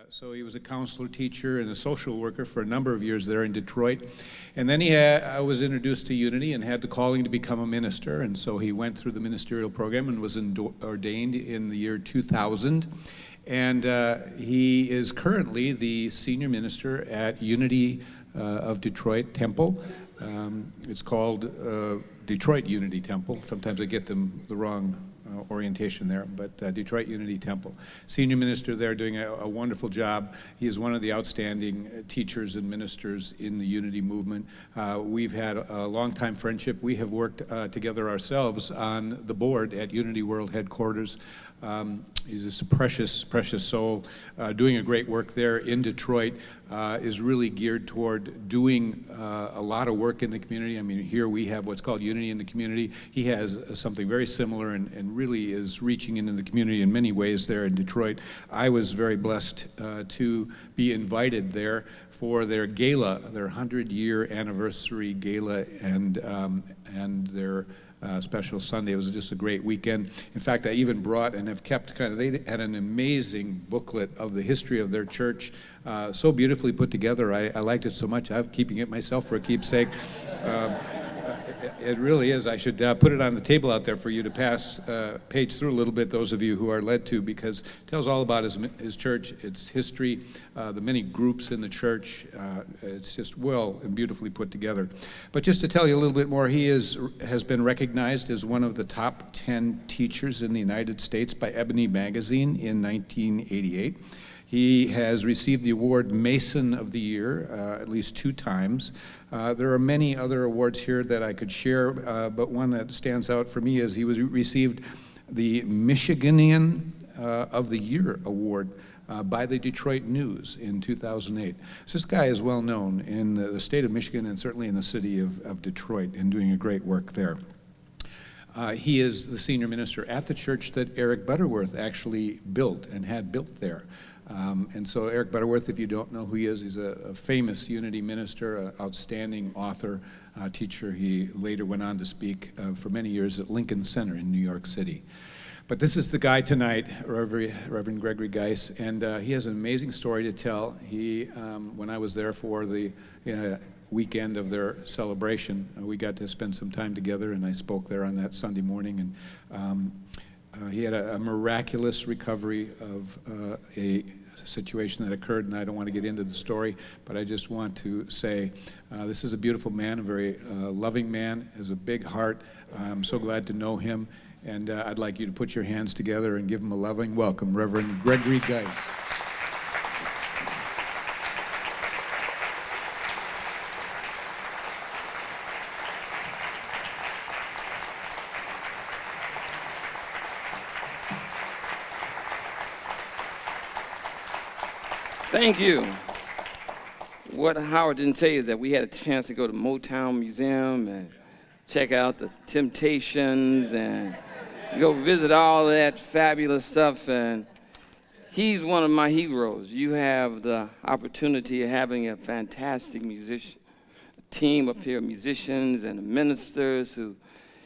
So he was a counselor, teacher, and a social worker for a number of years there in Detroit. And then I was introduced to Unity and had the calling to become a minister. And so he went through the ministerial program and was ordained in the year 2000. And he is currently the senior minister at Unity of Detroit Temple. It's called Detroit Unity Temple. Sometimes I get them the wrong orientation there, but Detroit Unity Temple. Senior minister there doing a wonderful job. He is one of the outstanding teachers and ministers in the Unity movement. We've had a long-time friendship. We have worked together ourselves on the board at Unity World Headquarters. He's a precious, precious soul, doing a great work there in Detroit, is really geared toward doing a lot of work in the community. I mean, here we have what's called Unity in the Community. He has something very similar and really is reaching into the community in many ways there in Detroit. I was very blessed to be invited there for their gala, their 100-year anniversary gala, and their special Sunday. It was just a great weekend. In fact, I even brought and have kept they had an amazing booklet of the history of their church, so beautifully put together. I liked it so much, I'm keeping it myself for a keepsake. It really is. I should put it on the table out there for you to page through a little bit, those of you who are led to, because it tells all about his church, its history, the many groups in the church. It's just well and beautifully put together. But just to tell you a little bit more, he has been recognized as one of the top 10 teachers in the United States by Ebony Magazine in 1988. He has received the award Mason of the Year at least 2 times. There are many other awards here that I could share, but one that stands out for me is he received the Michiganian of the Year award by the Detroit News in 2008. So this guy is well known in the state of Michigan and certainly in the city of Detroit and doing a great work there. He is the senior minister at the church that Eric Butterworth actually built and had built there. And so Eric Butterworth, if you don't know who he is, he's a famous Unity minister, an outstanding author, teacher. He later went on to speak for many years at Lincoln Center in New York City. But this is the guy tonight, Reverend Gregory Guice, and he has an amazing story to tell. He, when I was there for the weekend of their celebration, we got to spend some time together, and I spoke there on that Sunday morning, and he had a miraculous recovery of a situation that occurred, and I don't want to get into the story, but I just want to say this is a beautiful man, a very loving man, has a big heart. I'm so glad to know him, and I'd like you to put your hands together and give him a loving welcome, Reverend Gregory Guice. Thank you. What Howard didn't tell you is that we had a chance to go to Motown Museum and check out the Temptations and go visit all that fabulous stuff. And he's one of my heroes. You have the opportunity of having a fantastic team up here, musicians and ministers who,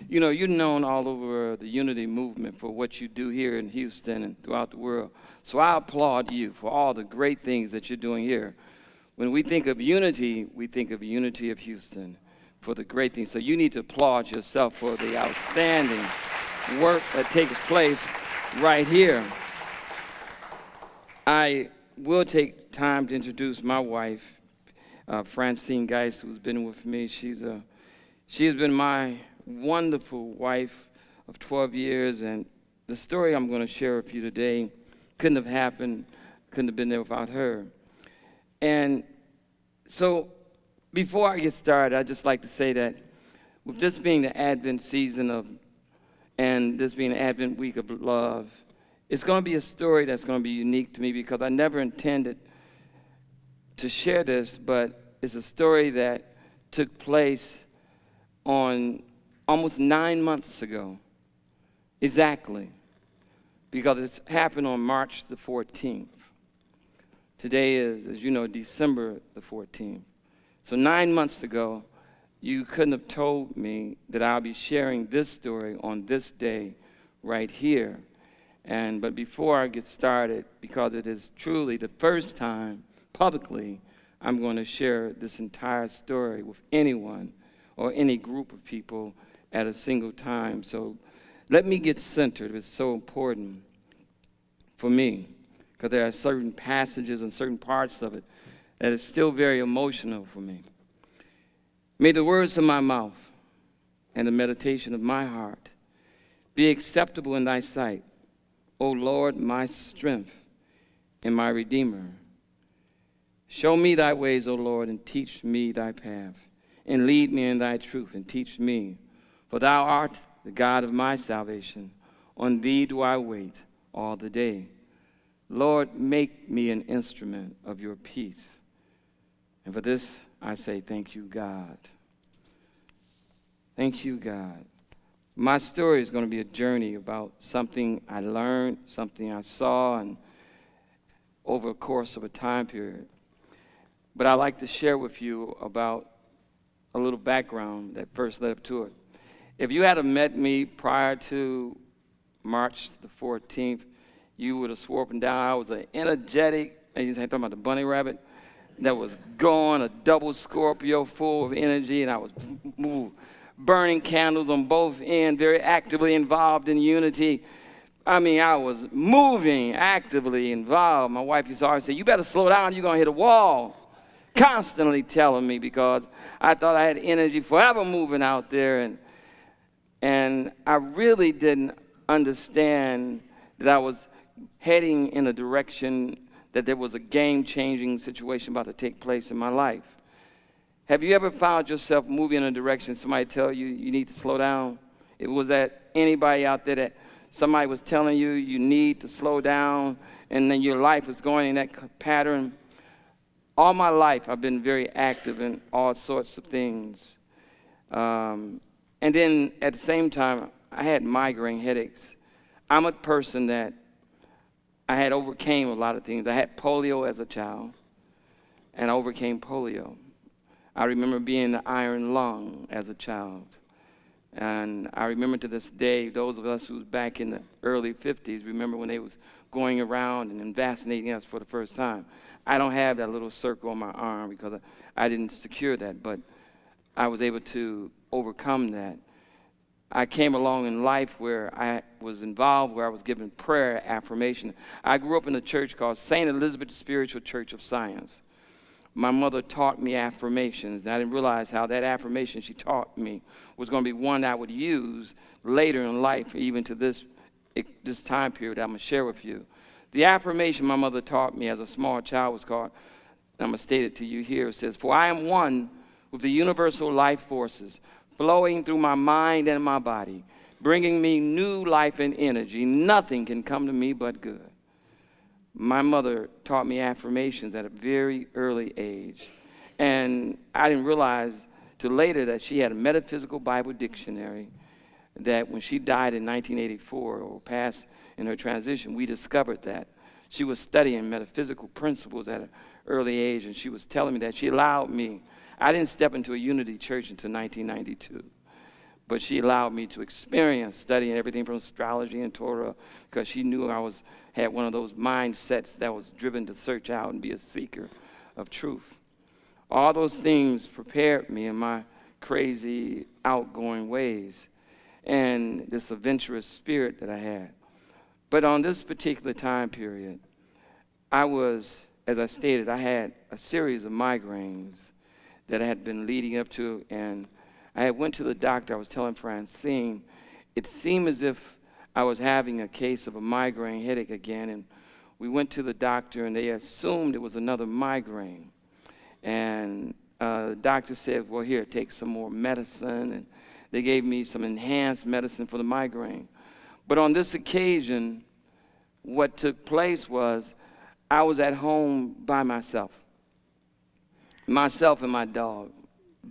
you're known all over the Unity movement for what you do here in Houston and throughout the world. So I applaud you for all the great things that you're doing here. When we think of unity, we think of Unity of Houston for the great things. So you need to applaud yourself for the outstanding work that takes place right here. I will take time to introduce my wife, Francine Guice, who's been with me. She has been my wonderful wife of 12 years, and the story I'm going to share with you today couldn't have happened, couldn't have been there without her. And so before I get started, I'd just like to say that with this being the Advent season and this being the Advent week of love, it's going to be a story that's going to be unique to me because I never intended to share this, but it's a story that took place on almost 9 months ago, exactly, because it's happened on March the 14th. Today is, as you know, December the 14th. So 9 months ago, you couldn't have told me that I'll be sharing this story on this day right here. But before I get started, because it is truly the first time publicly I'm going to share this entire story with anyone or any group of people at a single time. So let me get centered. It's so important for me because there are certain passages and certain parts of it that is still very emotional for me. May the words of my mouth and the meditation of my heart be acceptable in thy sight, O Lord, my strength and my Redeemer. Show me thy ways, O Lord, and teach me thy path, and lead me in thy truth, and teach me. For thou art the God of my salvation. On thee do I wait all the day. Lord, make me an instrument of your peace. And for this I say, thank you, God. Thank you, God. My story is going to be a journey about something I learned, something I saw, and over a course of a time period. But I'd like to share with you about a little background that first led up to it. If you had met me prior to March the 14th, you would have swore up and down I was an energetic, and you're talking about the bunny rabbit, that was going, a double Scorpio full of energy, and I was burning candles on both ends, very actively involved in unity. I mean, I was moving, actively involved. My wife used to always say, you better slow down, you're going to hit a wall. Constantly telling me because I thought I had energy forever moving out there. And I really didn't understand that I was heading in a direction that there was a game-changing situation about to take place in my life. Have you ever found yourself moving in a direction somebody tell you you need to slow down? It was that anybody out there that somebody was telling you you need to slow down and then your life was going in that pattern? All my life I've been very active in all sorts of things. And then at the same time, I had migraine headaches. I'm a person that I had overcame a lot of things. I had polio as a child, and I overcame polio. I remember being the iron lung as a child. And I remember to this day, those of us who was back in the early 50s, remember when they was going around and vaccinating us for the first time. I don't have that little circle on my arm because I didn't secure that, but I was able to overcome that. I came along in life where I was involved, where I was given prayer affirmation. I grew up in a church called St. Elizabeth Spiritual Church of Science. My mother taught me affirmations, and I didn't realize how that affirmation she taught me was going to be one I would use later in life, even to this time period I'm going to share with you. The affirmation my mother taught me as a small child was called, and I'm going to state it to you here. It says, for I am one with the universal life forces flowing through my mind and my body, bringing me new life and energy. Nothing can come to me but good. My mother taught me affirmations at a very early age, and I didn't realize till later that she had a metaphysical Bible dictionary that when she died in 1984 or passed in her transition, we discovered that. She was studying metaphysical principles at an early age, and she was telling me that she allowed me. I didn't step into a unity church until 1992, but she allowed me to experience studying everything from astrology and Torah because she knew I had one of those mindsets that was driven to search out and be a seeker of truth. All those things prepared me in my crazy, outgoing ways and this adventurous spirit that I had. But on this particular time period, I was, as I stated, I had a series of migraines that I had been leading up to, and I had went to the doctor. I was telling Francine, it seemed as if I was having a case of a migraine headache again, and we went to the doctor, and they assumed it was another migraine. And the doctor said, well, here, take some more medicine, and they gave me some enhanced medicine for the migraine. But on this occasion, what took place was I was at home by myself and my dog,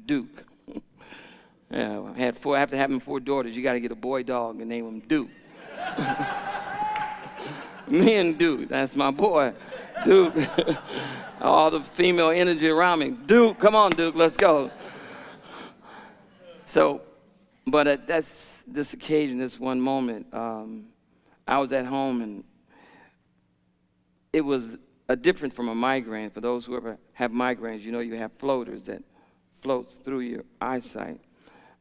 Duke. Yeah, after having 4 daughters, you got to get a boy dog and name him Duke. Me and Duke, that's my boy, Duke. All the female energy around me. Duke, come on, Duke, let's go. So, but at this occasion, this one moment, I was at home, and it was a different from a migraine. For those who ever have migraines, you know you have floaters that floats through your eyesight.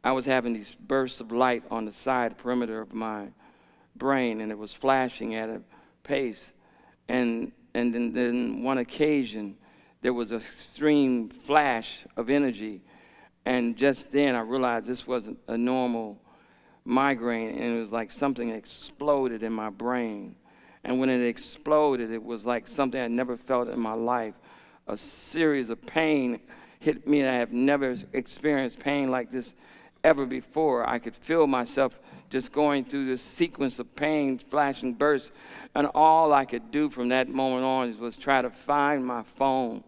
I was having these bursts of light on the side perimeter of my brain, and it was flashing at a pace. And then one occasion, there was an extreme flash of energy, and just then I realized this wasn't a normal migraine, and it was like something exploded in my brain. And when it exploded, it was like something I'd never felt in my life. A series of pain hit me, and I have never experienced pain like this ever before. I could feel myself just going through this sequence of pain, flashing bursts, and all I could do from that moment on was try to find my phone.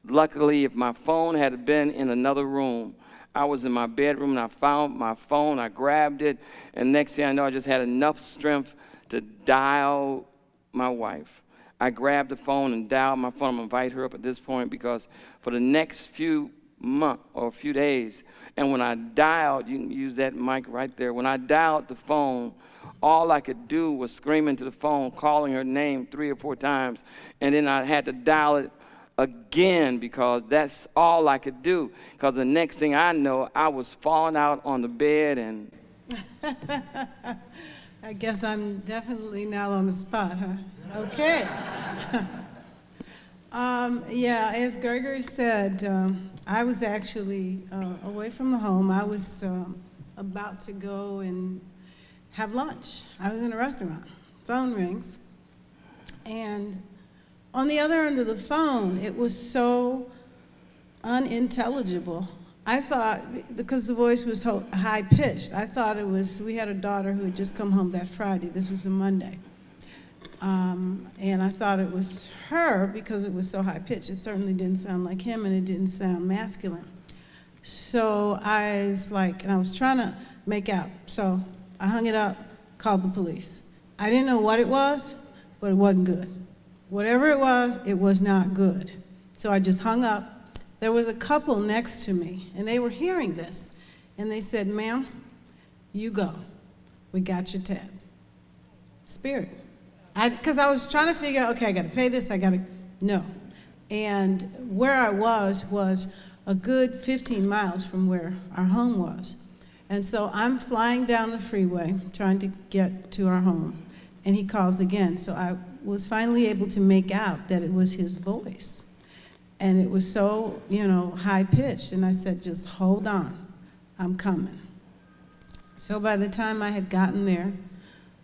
Luckily, if my phone had been in another room, I was in my bedroom, and I found my phone, I grabbed it, and next thing I know, I just had enough strength to dial my wife. I grabbed the phone and dialed my phone. I'm going to invite her up at this point, because for the next few months or a few days, and when I dialed, you can use that mic right there, when I dialed the phone, all I could do was scream into the phone, calling her name 3 or 4 times, and then I had to dial it again, because that's all I could do, because the next thing I know, I was falling out on the bed. And I guess I'm definitely now on the spot, huh? Okay. Yeah, as Gregory said, I was actually away from the home. I was about to go and have lunch. I was in a restaurant. Phone rings. And on the other end of the phone, it was so unintelligible. I thought, because the voice was high-pitched, I thought it was, we had a daughter who had just come home that Friday. This was a Monday. And I thought it was her because it was so high-pitched. It certainly didn't sound like him, and it didn't sound masculine. So I was like, and I was trying to make out. So I hung it up, called the police. I didn't know what it was, but it wasn't good. Whatever it was not good. So I just hung up. There was a couple next to me, and they were hearing this. And they said, "Ma'am, you go. We got your tab." Spirit. Because I was trying to figure out, okay, I got to pay this, no. And where I was a good 15 miles from where our home was. And so I'm flying down the freeway, trying to get to our home, and he calls again. So I was finally able to make out that it was his voice. And it was so, high-pitched, and I said, just hold on, I'm coming. So by the time I had gotten there,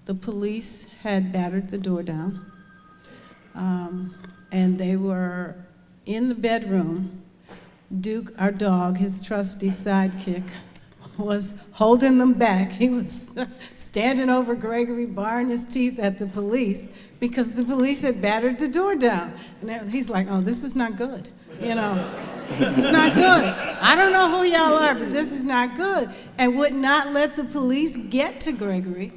the police had battered the door down, and they were in the bedroom. Duke, our dog, his trusty sidekick, was holding them back. He was standing over Gregory, baring his teeth at the police because the police had battered the door down. And he's like, "Oh, this is not good. This is not good. I don't know who y'all are, but this is not good." And would not let the police get to Gregory.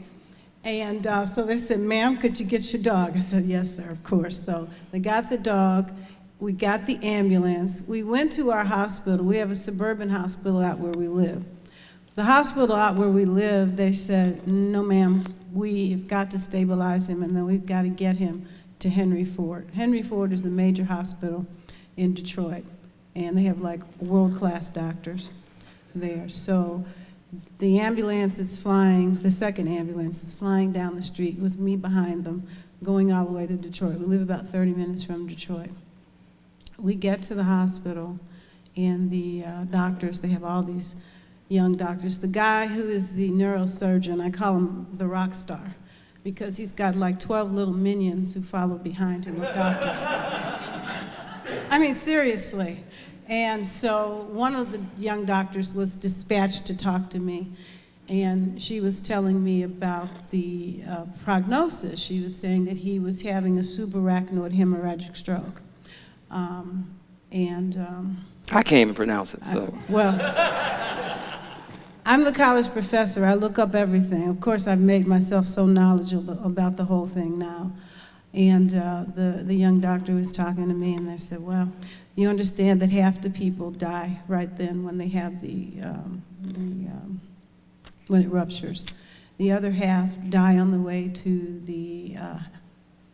And so they said, "Ma'am, could you get your dog?" I said, "Yes, sir, of course." So they got the dog. We got the ambulance. We went to our hospital. We have a suburban hospital out where we live. The hospital out where we live, they said, "No, ma'am, we've got to stabilize him, and then we've got to get him to Henry Ford." Henry Ford is a major hospital in Detroit, and they have like world-class doctors there. So the ambulance is flying, the second ambulance is flying down the street with me behind them, going all the way to Detroit. We live about 30 minutes from Detroit. We get to the hospital, and the doctors, they have all these young doctors. The guy who is the neurosurgeon, I call him the rock star, because he's got like 12 little minions who follow behind him with doctors. I mean, seriously. And so one of the young doctors was dispatched to talk to me, and she was telling me about the prognosis. She was saying that he was having a subarachnoid hemorrhagic stroke. I can't even pronounce it, so. Well, I'm the college professor. I look up everything. Of course, I've made myself so knowledgeable about the whole thing now. And the young doctor was talking to me, and they said, "Well, you understand that half the people die right then when they have when it ruptures." the other half die on the way to the,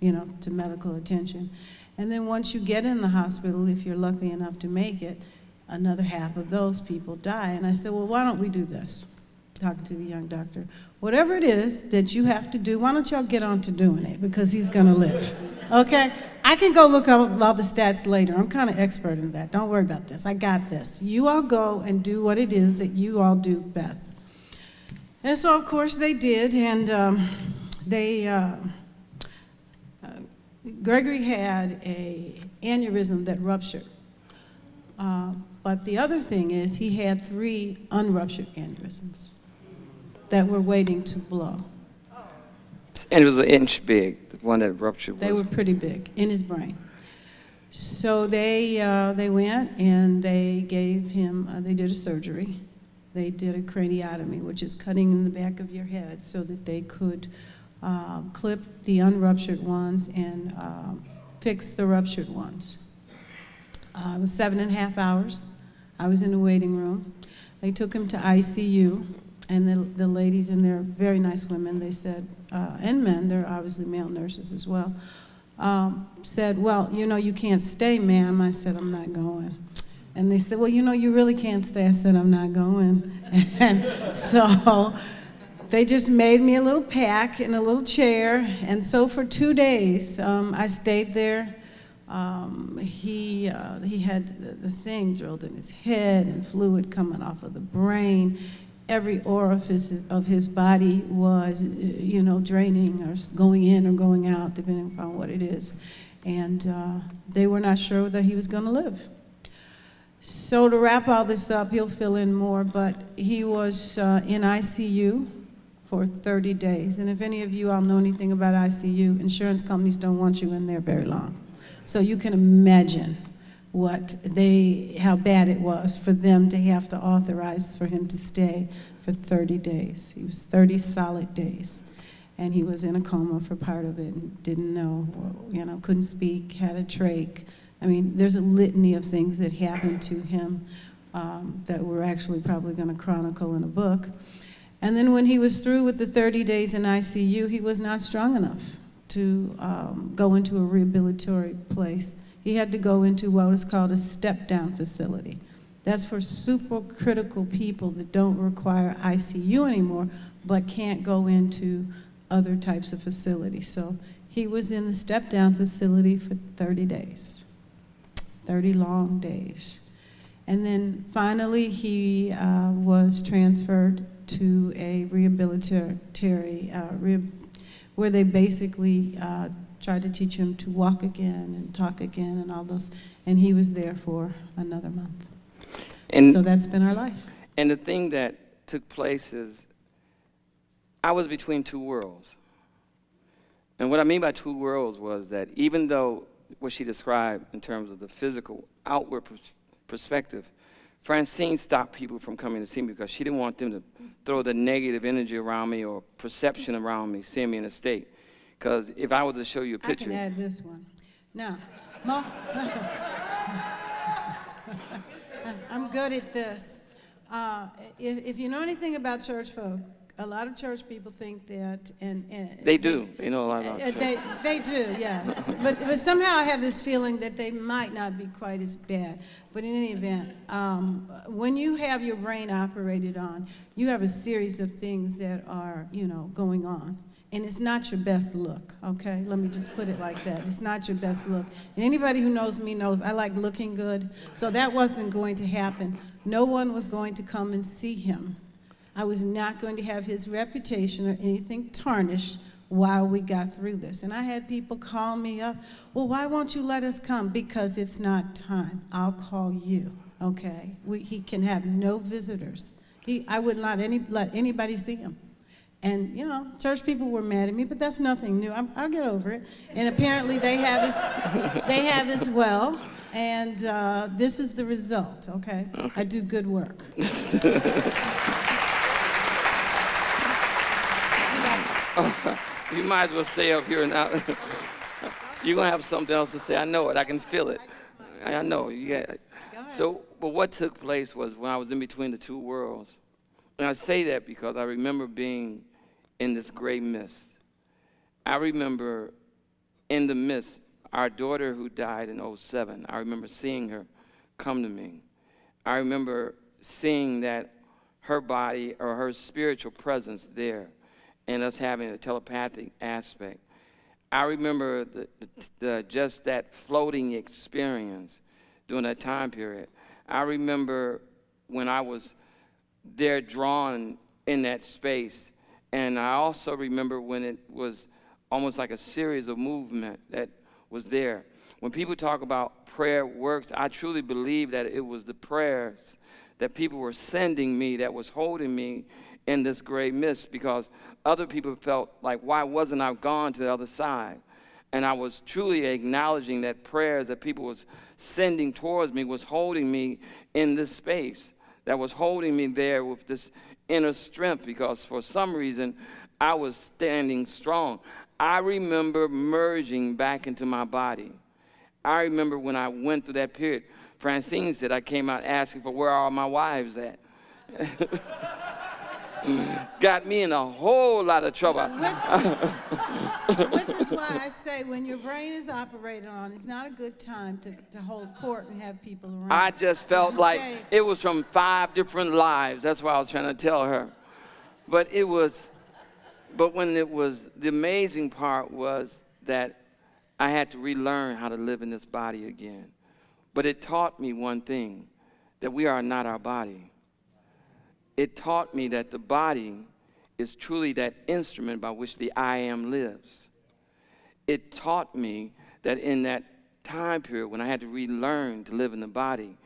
to medical attention. And then once you get in the hospital, if you're lucky enough to make it, another half of those people die. And I said, well, why don't we do this? Talking to the young doctor. Whatever it is that you have to do, why don't y'all get on to doing it? Because he's going to live. Okay? I can go look up all the stats later. I'm kind of expert in that. Don't worry about this. I got this. You all go and do what it is that you all do best. And so, of course, they did. And Gregory had an aneurysm that ruptured. But the other thing is he had 3 unruptured aneurysms that were waiting to blow. And it was an inch big, the one that ruptured. They were pretty big in his brain. So they went and they gave him, they did a surgery. They did a craniotomy, which is cutting in the back of your head so that they could clip the unruptured ones and fix the ruptured ones. It was 7.5 hours. I was in the waiting room. They took him to ICU, and the ladies, and they're very nice women, they said, and men, they're obviously male nurses as well, said, well, you can't stay, ma'am. I said, I'm not going. And they said, well, you really can't stay. I said, I'm not going. And so they just made me a little pack in a little chair. And so for 2 days, I stayed there. He had the thing drilled in his head and fluid coming off of the brain. Every orifice of his body was, draining or going in or going out, depending upon what it is. And they were not sure that he was going to live. So to wrap all this up, he'll fill in more, but he was in ICU for 30 days. And if any of you all know anything about ICU, insurance companies don't want you in there very long. So you can imagine how bad it was for them to have to authorize for him to stay for 30 days. He was 30 solid days. And he was in a coma for part of it and didn't know, couldn't speak, had a trach. I mean, there's a litany of things that happened to him that we're actually probably going to chronicle in a book. And then when he was through with the 30 days in ICU, he was not strong enough to go into a rehabilitory place. He had to go into what is called a step-down facility. That's for supercritical people that don't require ICU anymore, but can't go into other types of facilities. So he was in the step-down facility for 30 days, 30 long days. And then finally he was transferred to a rehabilitory, where they basically tried to teach him to walk again and talk again and all those, and he was there for another month. And so that's been our life. And the thing that took place is I was between 2 worlds. And what I mean by 2 worlds was that even though what she described in terms of the physical outward perspective, Francine stopped people from coming to see me because she didn't want them to throw the negative energy around me or perception around me, seeing me in a state. Because if I was to show you a picture. I can add this one. Now, I'm good at this. If you know anything about church folk, a lot of church people think that, and they do. They know a lot about church. They do, yes. But somehow I have this feeling that they might not be quite as bad. But in any event, when you have your brain operated on, you have a series of things that are, going on. And it's not your best look, okay? Let me just put it like that. It's not your best look. And anybody who knows me knows I like looking good. So that wasn't going to happen. No one was going to come and see him. I was not going to have his reputation or anything tarnished while we got through this. And I had people call me up, well, why won't you let us come? Because it's not time. I'll call you, okay? He can have no visitors. I would not let anybody see him. And, church people were mad at me, but that's nothing new. I'll get over it. And apparently they have as well. And this is the result, okay? I do good work. You might as well stay up here now. You're going to have something else to say. I know it. I can feel it. I know. So, but what took place was when I was in between the 2 worlds. And I say that because I remember being in this gray mist. I remember in the mist, our daughter who died in '07, I remember seeing her come to me. I remember seeing that her body or her spiritual presence there and us having a telepathic aspect. I remember just that floating experience during that time period. I remember when I was there drawn in that space, and I also remember when it was almost like a series of movement that was there. When people talk about prayer works, I truly believe that it was the prayers that people were sending me that was holding me in this gray mist, because other people felt like, why wasn't I gone to the other side? And I was truly acknowledging that prayers that people was sending towards me was holding me in this space, that was holding me there with this inner strength, because for some reason I was standing strong. I remember merging back into my body. I remember when I went through that period, Francine said I came out asking for where are my wives at. Got me in a whole lot of trouble. Which is why I say when your brain is operated on, it's not a good time to hold court and have people around. I just felt like it was from 5 different lives. That's what I was trying to tell her. But when it was, the amazing part was that I had to relearn how to live in this body again. But it taught me one thing, that we are not our body. It taught me that the body is truly that instrument by which the I am lives. It taught me that in that time period when I had to relearn to live in the body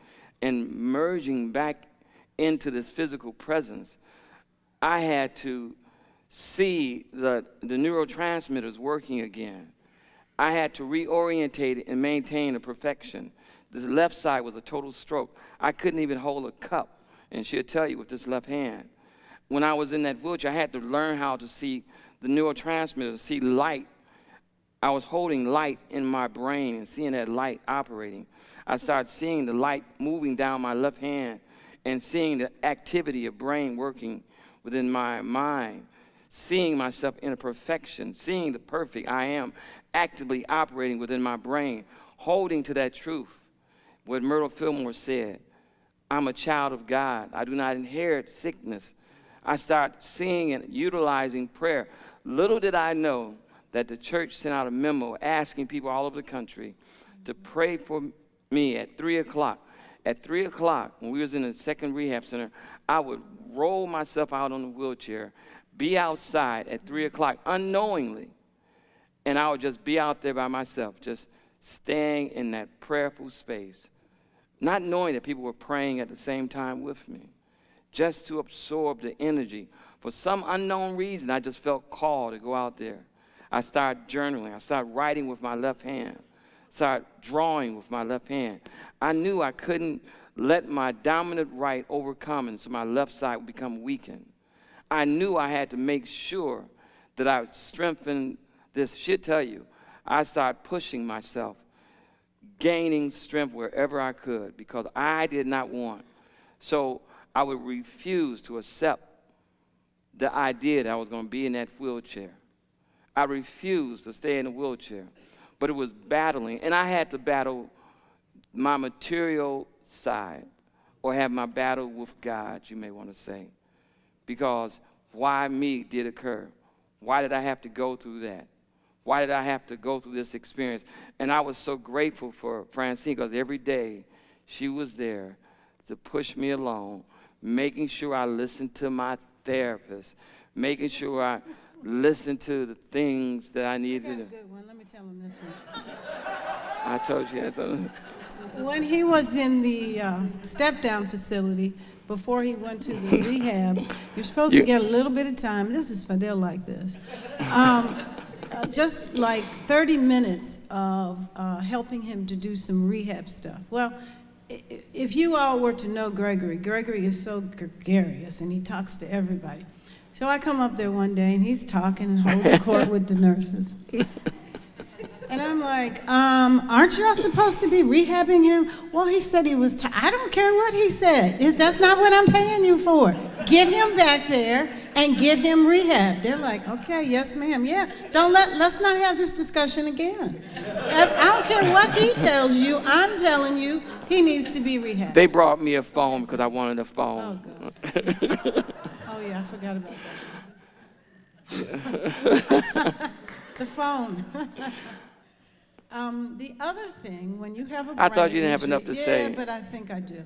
and merging back into this physical presence, I had to see the neurotransmitters working again. I had to reorientate and maintain a perfection. This left side was a total stroke. I couldn't even hold a cup, and she'll tell you with this left hand. When I was in that wheelchair, I had to learn how to see the neurotransmitters, see light. I was holding light in my brain and seeing that light operating. I started seeing the light moving down my left hand and seeing the activity of brain working within my mind, seeing myself in a perfection, seeing the perfect I am actively operating within my brain, holding to that truth. What Myrtle Fillmore said, I'm a child of God. I do not inherit sickness. I started seeing and utilizing prayer. Little did I know that the church sent out a memo asking people all over the country to pray for me at 3 o'clock. At 3 o'clock, when we was in the second rehab center, I would roll myself out on the wheelchair, be outside at 3 o'clock unknowingly, and I would just be out there by myself, just staying in that prayerful space, not knowing that people were praying at the same time with me, just to absorb the energy. For some unknown reason, I just felt called to go out there. I started journaling. I started writing with my left hand. Started drawing with my left hand. I knew I couldn't let my dominant right overcome, and so my left side would become weakened. I knew I had to make sure that I would strengthen this. She'll tell you, I started pushing myself, gaining strength wherever I could, because I did not want. So I would refuse to accept the idea that I was going to be in that wheelchair. I refused to stay in the wheelchair, but it was battling, and I had to battle my material side, or have my battle with God, you may want to say, because why me did occur? Why did I have to go through that? Why did I have to go through this experience? And I was so grateful for Francine, because every day she was there to push me along, making sure I listened to my therapist, making sure I listened to the things that I needed to do. I got a good one. Let me tell him this one. I told you that. When he was in the step-down facility, before he went to the rehab, you're supposed to get a little bit of time. This is Fidel like this. Just like 30 minutes of helping him to do some rehab stuff. Well, if you all were to know Gregory is so gregarious, and he talks to everybody. So I come up there one day, and he's talking and holding court with the nurses. And I'm like, aren't y'all supposed to be rehabbing him? Well, he said he was I don't care what he said. That's not what I'm paying you for. Get him back there and get him rehab. They're like, okay, yes, ma'am, yeah. Let's not have this discussion again. I don't care what he tells you, I'm telling you, he needs to be rehabbed. They brought me a phone because I wanted a phone. Oh, God. Oh, yeah, I forgot about that. The phone. The other thing, when you have a brain I thought you didn't have injury- enough to say. Yeah, but I think I do.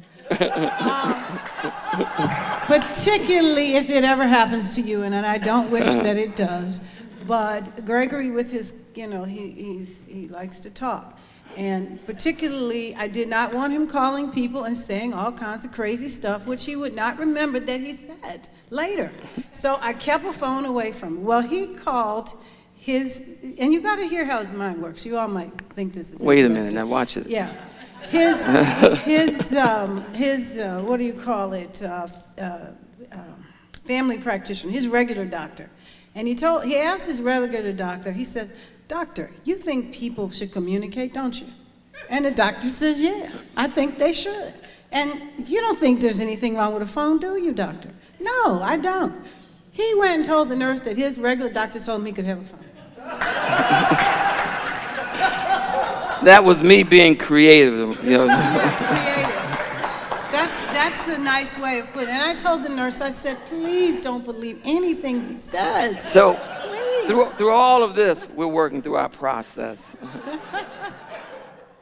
Particularly if it ever happens to you, and I don't wish that it does. But Gregory, with his, he likes to talk. And particularly, I did not want him calling people and saying all kinds of crazy stuff, which he would not remember that he said later. So I kept a phone away from him. Well, he called his, and you got to hear how his mind works. You all might think this is Wait a interesting. minute, now watch it. Yeah. His what do you call it, family practitioner, his regular doctor. And he asked his regular doctor, he says, "Doctor, you think people should communicate, don't you?" And the doctor says, "Yeah, I think they should." "And you don't think there's anything wrong with a phone, do you, doctor?" "No, I don't." He went and told the nurse that his regular doctor told him he could have a phone. That was me being creative. Creative. That's a nice way of putting it. And I told the nurse, I said, please don't believe anything he says. So Please. through all of this, we're working through our process.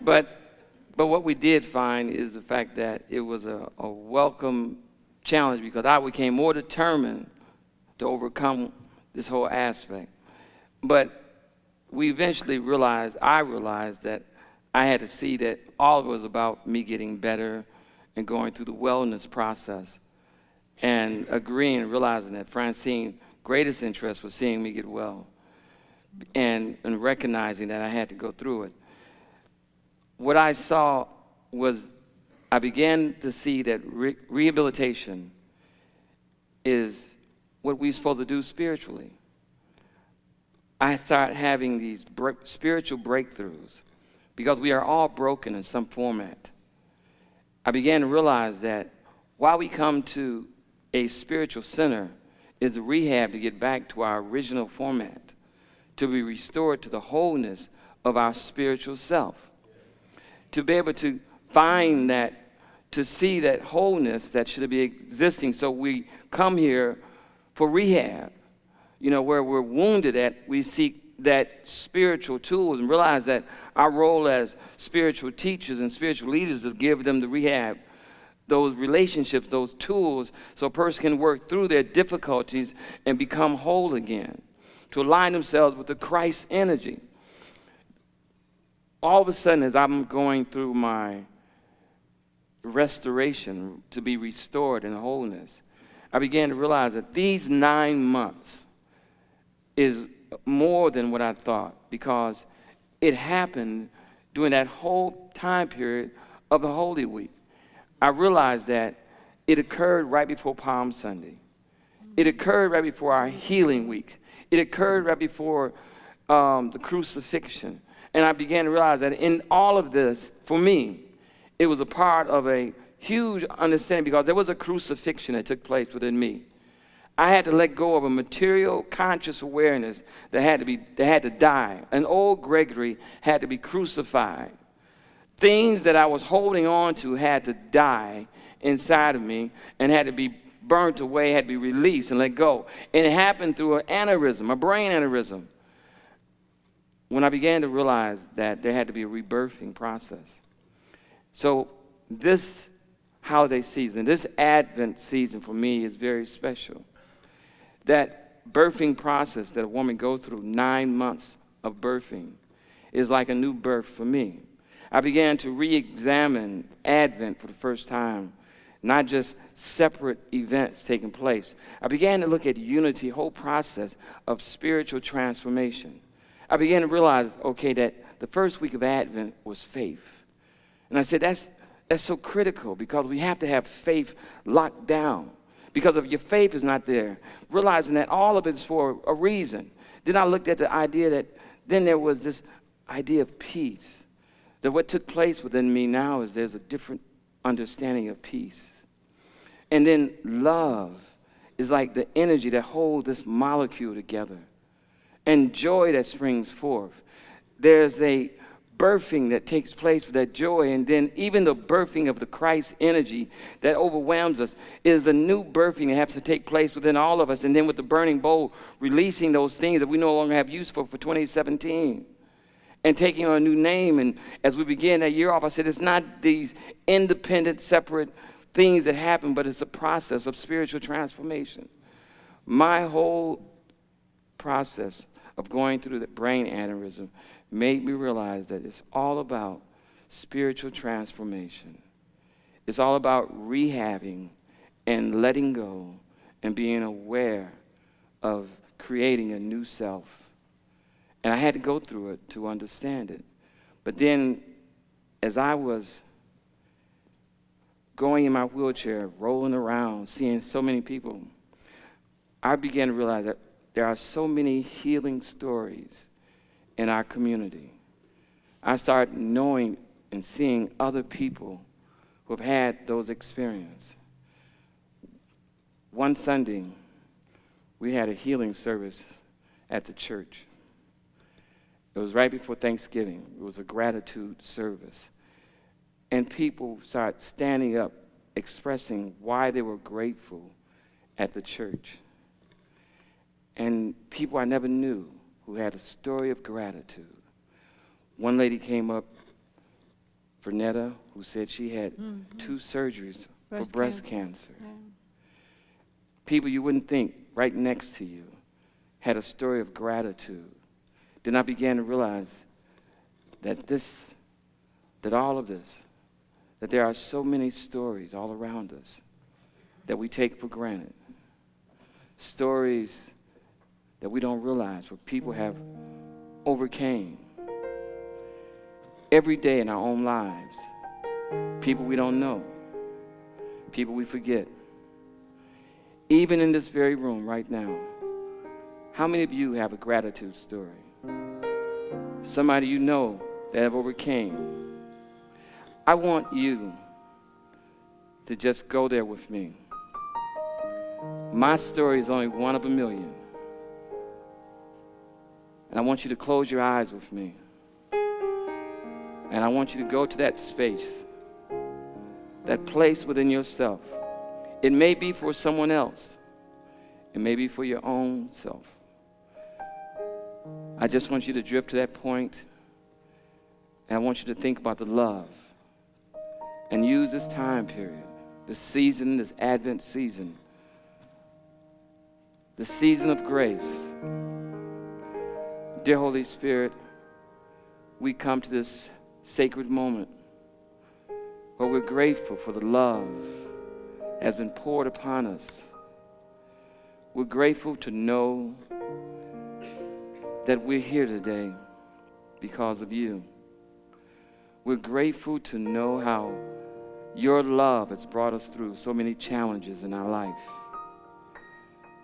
But what we did find is the fact that it was a welcome challenge because I became more determined to overcome this whole aspect. But we eventually I realized that I had to see that all of it was about me getting better and going through the wellness process and agreeing and realizing that Francine's greatest interest was seeing me get well and recognizing that I had to go through it. What I saw was I began to see that rehabilitation is what we're supposed to do spiritually. I started having these spiritual breakthroughs because we are all broken in some format. I began to realize that while we come to a spiritual center is a rehab to get back to our original format, to be restored to the wholeness of our spiritual self, to be able to find that, to see that wholeness that should be existing. So we come here for rehab, where we're wounded at, we seek that spiritual tools and realize that our role as spiritual teachers and spiritual leaders is to give them the rehab, those relationships, those tools, so a person can work through their difficulties and become whole again, to align themselves with the Christ energy. All of a sudden, as I'm going through my restoration to be restored in wholeness, I began to realize that these 9 months is more than what I thought, because it happened during that whole time period of the Holy Week. I realized that it occurred right before Palm Sunday. It occurred right before our healing week. It occurred right before the crucifixion. And I began to realize that in all of this, for me, it was a part of a huge understanding, because there was a crucifixion that took place within me. I had to let go of a material conscious awareness that had to die. An old Gregory had to be crucified. Things that I was holding on to had to die inside of me and had to be burnt away, had to be released and let go. And it happened through an aneurysm, a brain aneurysm. When I began to realize that there had to be a rebirthing process. So this holiday season, this Advent season for me is very special. That birthing process that a woman goes through, 9 months of birthing, is like a new birth for me. I began to re-examine Advent for the first time, not just separate events taking place. I began to look at unity, whole process of spiritual transformation. I began to realize, okay, that the first week of Advent was faith. And I said, that's so critical, because we have to have faith locked down. Because if your faith is not there, realizing that all of it is for a reason. Then I looked at the idea that then there was this idea of peace. That what took place within me now is there's a different understanding of peace. And then love is like the energy that holds this molecule together, and joy that springs forth. There's a birthing that takes place with that joy, and then even the birthing of the Christ energy that overwhelms us is the new birthing that has to take place within all of us, and then with the burning bowl, releasing those things that we no longer have use for 2017. And taking on a new name. And as we begin that year off, I said it's not these independent, separate things that happen, but it's a process of spiritual transformation. My whole process of going through the brain aneurysm made me realize that it's all about spiritual transformation. It's all about rehabbing and letting go and being aware of creating a new self. And I had to go through it to understand it. But then, as I was going in my wheelchair, rolling around, seeing so many people, I began to realize that there are so many healing stories in our community. I started knowing and seeing other people who have had those experiences. One Sunday, we had a healing service at the church. It was right before Thanksgiving. It was a gratitude service. And people started standing up, expressing why they were grateful at the church. And people I never knew who had a story of gratitude. One lady came up, Vernetta, who said she had 2 surgeries for breast cancer. Yeah. People you wouldn't think right next to you had a story of gratitude. Then I began to realize that all of this, that there are so many stories all around us that we take for granted. Stories that we don't realize where people have overcame. Every day in our own lives, people we don't know, people we forget. Even in this very room right now, how many of you have a gratitude story? Somebody you know that have overcame. I want you to just go there with me. My story is only one of a million. And I want you to close your eyes with me. And I want you to go to that space, that place within yourself. It may be for someone else. It may be for your own self. I just want you to drift to that point, and I want you to think about the love and use this time period, this season, this Advent season, the season of grace. Dear Holy Spirit, we come to this sacred moment where we're grateful for the love that has been poured upon us. We're grateful to know that we're here today because of you. We're grateful to know how your love has brought us through so many challenges in our life.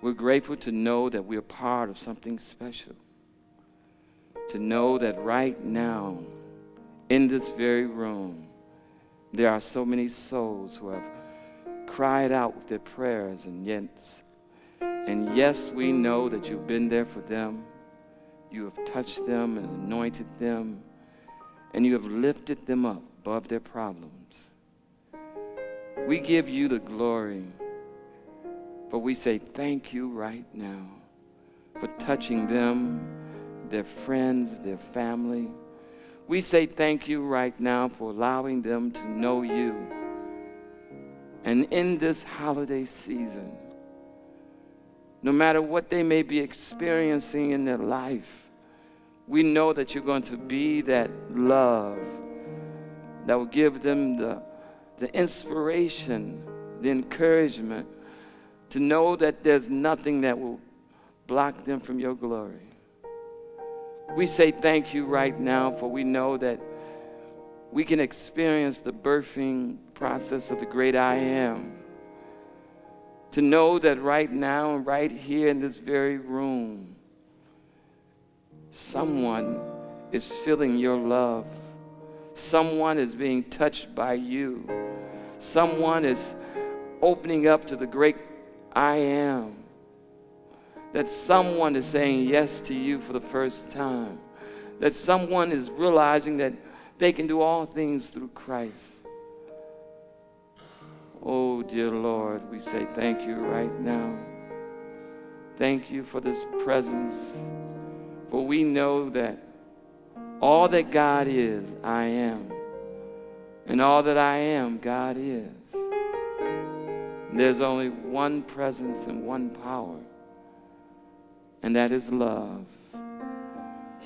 We're grateful to know that we're part of something special. To know that right now, in this very room, there are so many souls who have cried out with their prayers and yes. And yes, we know that you've been there for them. You have touched them and anointed them, and you have lifted them up above their problems. We give you the glory, but we say thank you right now for touching them, their friends, their family. We say thank you right now for allowing them to know you. And in this holiday season, no matter what they may be experiencing in their life, we know that you're going to be that love that will give them the inspiration, the encouragement to know that there's nothing that will block them from your glory. We say thank you right now, for we know that we can experience the birthing process of the great I am. To know that right now and right here in this very room, someone is feeling your love. Someone is being touched by you. Someone is opening up to the great I am. That someone is saying yes to you for the first time. That someone is realizing that they can do all things through Christ. Oh, dear Lord, we say thank you right now. Thank you for this presence. For we know that all that God is, I am. And all that I am, God is. There's only one presence and one power, and that is love.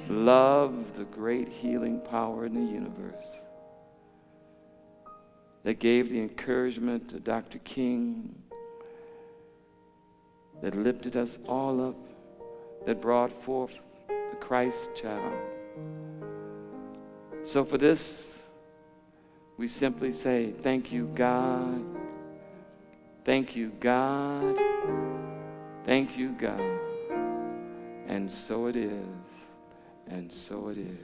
Love, the great healing power in the universe that gave the encouragement to Dr. King, that lifted us all up, that brought forth the Christ child. So for this, we simply say, thank you, God. Thank you, God. Thank you, God. And so it is. And so it is.